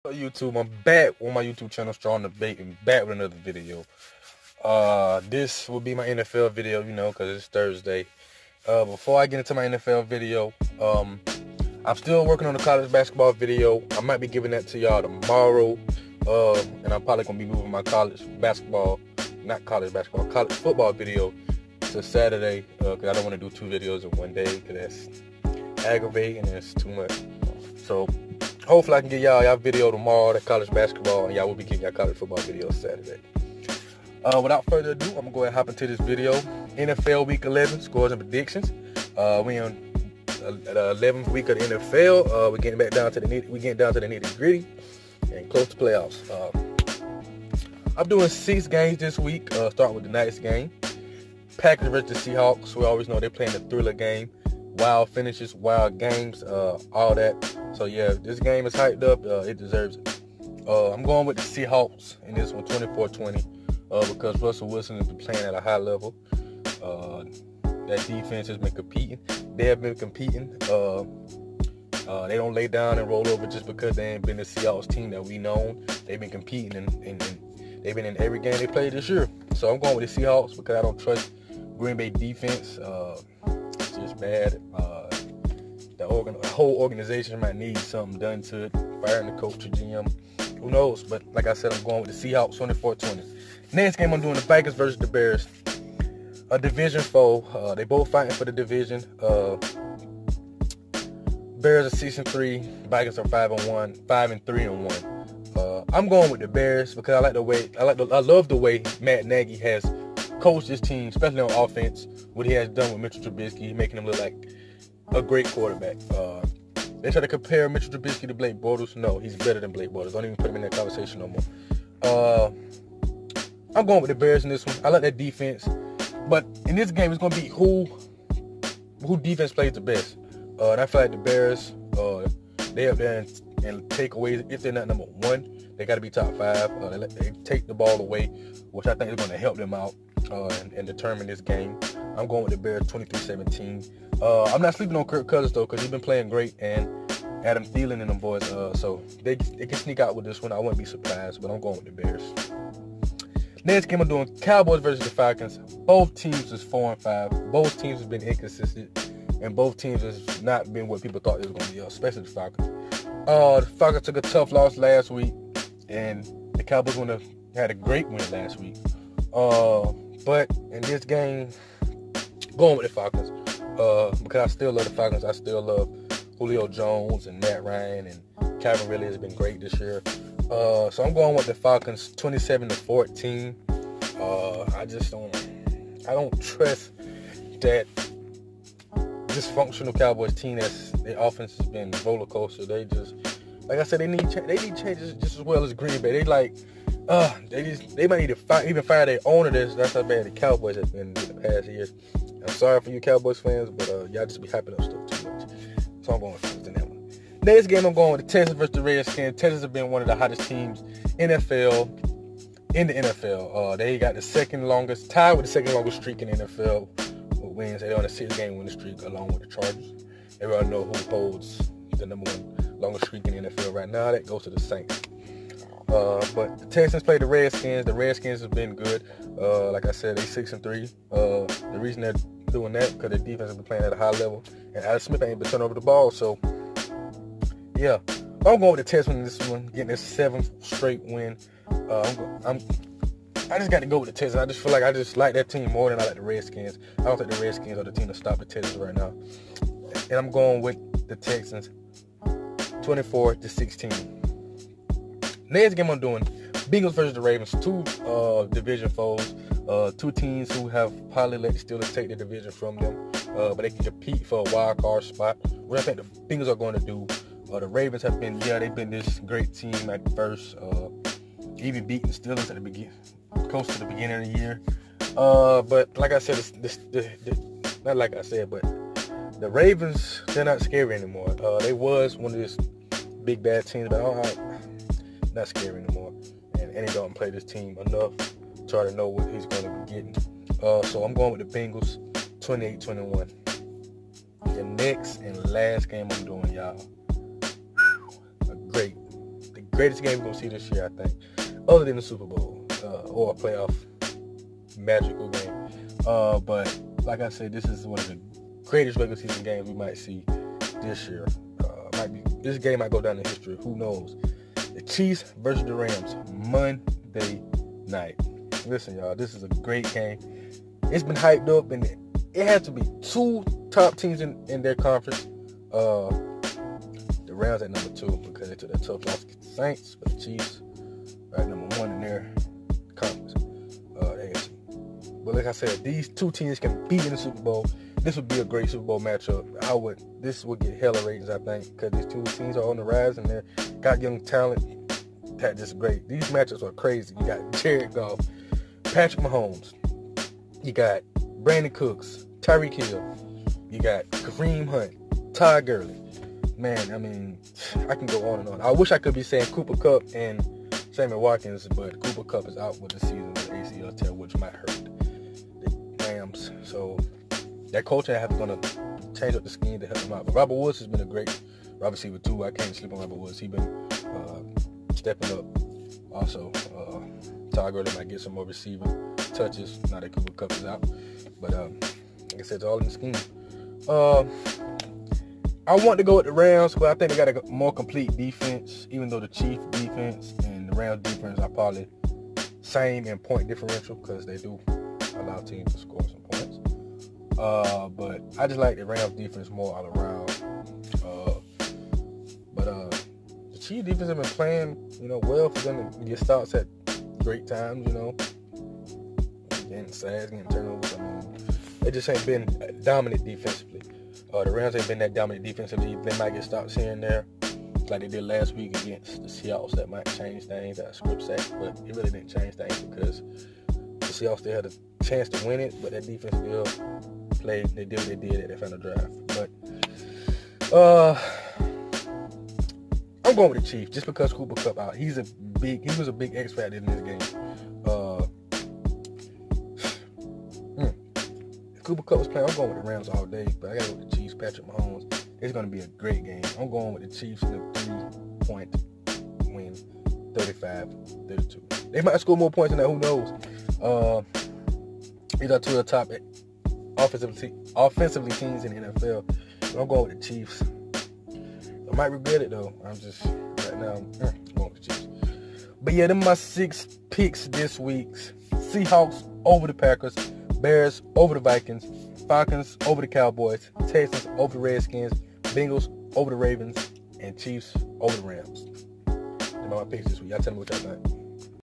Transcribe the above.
YouTube, I'm back on my YouTube channel, Strong Debate, and back with another video. This will be my NFL video, because it's Thursday. Before I get into my NFL video, I'm still working on the college basketball video. I might be giving that to y'all tomorrow, and I'm probably gonna be moving my college football video to Saturday, because I don't want to do 2 videos in one day, because that's aggravating and it's too much. So hopefully I can get y'all video tomorrow, the college basketball, and y'all will be getting y'all college football video Saturday. Without further ado, I'm going to go ahead and hop into this video. NFL Week 11, scores and predictions. We on the 11th week of the NFL. We're getting down to the nitty gritty and close to playoffs. I'm doing 6 games this week, starting with the night's game. Packers versus the Seahawks. We always know they're playing a thriller game. Wild finishes, wild games, all that. So yeah, this game is hyped up. It deserves it. I'm going with the Seahawks in this one, 24-20, because Russell Wilson has been playing at a high level. That defense has been competing. They have been competing. They don't lay down and roll over just because they ain't been the Seahawks team that we known. They've been competing and they've been in every game they played this year. So I'm going with the Seahawks because I don't trust Green Bay defense. It's just bad. The whole organization might need something done to it. Firing the coach or GM. Who knows? But like I said, I'm going with the Seahawks 24-20. Next game, I'm doing the Vikings versus the Bears. A division foe. They both fighting for the division. Bears are 6-3. Vikings are 5-1. 5-3-1. I'm going with the Bears because I love the way Matt Nagy has coached his team, especially on offense. What he has done with Mitchell Trubisky, making him look like a great quarterback. They try to compare Mitchell Trubisky to Blake Bortles. No, he's better than Blake Bortles. Don't even put him in that conversation no more. I'm going with the Bears in this one. I like that defense. But in this game, it's going to be who defense plays the best. And I feel like the Bears, they up there and take away, if they're not number 1, they got to be top 5. They take the ball away, which I think is going to help them out and determine this game. I'm going with the Bears 23-17. I'm not sleeping on Kirk Cousins, though, because he's been playing great, and Adam Thielen and them boys, so they can sneak out with this one. I wouldn't be surprised, but I'm going with the Bears. Next game, I'm doing Cowboys versus the Falcons. Both teams is 4-5. Both teams have been inconsistent, and both teams has not been what people thought it was going to be, especially the Falcons. The Falcons took a tough loss last week, and the Cowboys had a great win last week. But in this game, going with the Falcons. Because I still love the Falcons. I still love Julio Jones and Matt Ryan, and Calvin Ridley has been great this year. So I'm going with the Falcons 27-14. I don't trust that dysfunctional Cowboys team. Their offense has been roller coaster. They just, like I said, they need changes just as well as Green Bay. They might need to even fire their owner. That's how bad the Cowboys have been in the past years. I'm sorry for you Cowboys fans, but y'all just be hyping up stuff too much. So I'm going with Falcons in that one. Next game, I'm going with the Texans versus the Redskins. Texans have been one of the hottest teams in the NFL. They got tied with the second longest streak in the NFL with wins. They're on a 6-game winning streak along with the Chargers. Everyone know who holds the number 1 longest streak in the NFL right now. That goes to the Saints. But the Texans play the Redskins. The Redskins have been good. Like I said, they 6-3. The reason they're doing that because their defense has been playing at a high level, and Alex Smith ain't been turning over the ball. So yeah, I'm going with the Texans in this one, getting their 7th straight win. I just got to go with the Texans. I just feel like I just like that team more than I like the Redskins. I don't think the Redskins are the team to stop the Texans right now. And I'm going with the Texans 24-16. Next game I'm doing, Bengals versus the Ravens. 2 division foes. 2 teams who have probably let the Steelers take the division from them. But they can compete for a wild card spot. What I think the Bengals are going to do. The Ravens have been, they've been this great team at first. Even beating the Steelers at the beginning, close to the beginning of the year. But like I said, not like I said, but the Ravens, they're not scary anymore. They was one of these big bad teams, but not scary anymore. And Andy Dalton played this team enough to try to know what he's going to be getting. So I'm going with the Bengals 28-21. The next and last game I'm doing, y'all. greatest game we're going to see this year, I think. Other than the Super Bowl or a playoff magical game. But like I said, this is one of the greatest regular season games we might see this year. This game might go down in history. Who knows? The Chiefs versus the Rams, Monday night. Listen, y'all, this is a great game. It's been hyped up, and it had to be two top teams in their conference. The Rams at number 2 because they took that tough loss against the Saints, but the Chiefs are at number 1 in their conference, AFC. But like I said, these two teams can beat in the Super Bowl. This would be a great Super Bowl matchup. This would get hella ratings, I think, because these two teams are on the rise and they got young talent. That's just great. These matchups are crazy. You got Jared Goff, Patrick Mahomes. You got Brandon Cooks, Tyreek Hill. You got Kareem Hunt, Todd Gurley. Man, I mean, I can go on and on. I wish I could be saying Cooper Kupp and Sammy Watkins, but Cooper Kupp is out with the season with ACL tear, which might hurt the Rams. So that coach is going to change up the scheme to help him out. But Robert Woods has been a great wide receiver too. I can't sleep on Robert Woods. He's been stepping up. Also, Todd Gurley might get some more receiver touches now that Cooper Kupp is out. But like I said, it's all in the scheme. I want to go with the Rams, but I think they got a more complete defense, even though the Chiefs defense and the Rams defense are probably same in point differential because they do allow teams to score some points. But I just like the Rams defense more all around. But the Chiefs defense have been playing, well for them to get starts at great times, getting sacks, getting turnovers. I mean, they just ain't been dominant defensively. The Rams ain't been that dominant defensively. They might get stops here and there, like they did last week against the Seahawks. That might change things, that script sack, but it really didn't change things because the Seahawks still had a chance to win it, but that defense still played. They did what they did at the final drive. But I'm going with the Chiefs just because Cooper Kupp out. He was a big X factor in this game. Cooper Kupp was playing, I'm going with the Rams all day, but I got to go with the Chiefs, Patrick Mahomes. It's going to be a great game. I'm going with the Chiefs in a 3-point win, 35-32. They might score more points than that, who knows? These are two of the top offensively teams in the NFL. But I'm going with the Chiefs. I might regret it, though. Right now, I'm going with the Chiefs. But yeah, them are my 6 picks this week. Seahawks over the Packers. Bears over the Vikings, Falcons over the Cowboys, Texans over the Redskins, Bengals over the Ravens, and Chiefs over the Rams. Those are my picks this week. Y'all tell me what y'all think.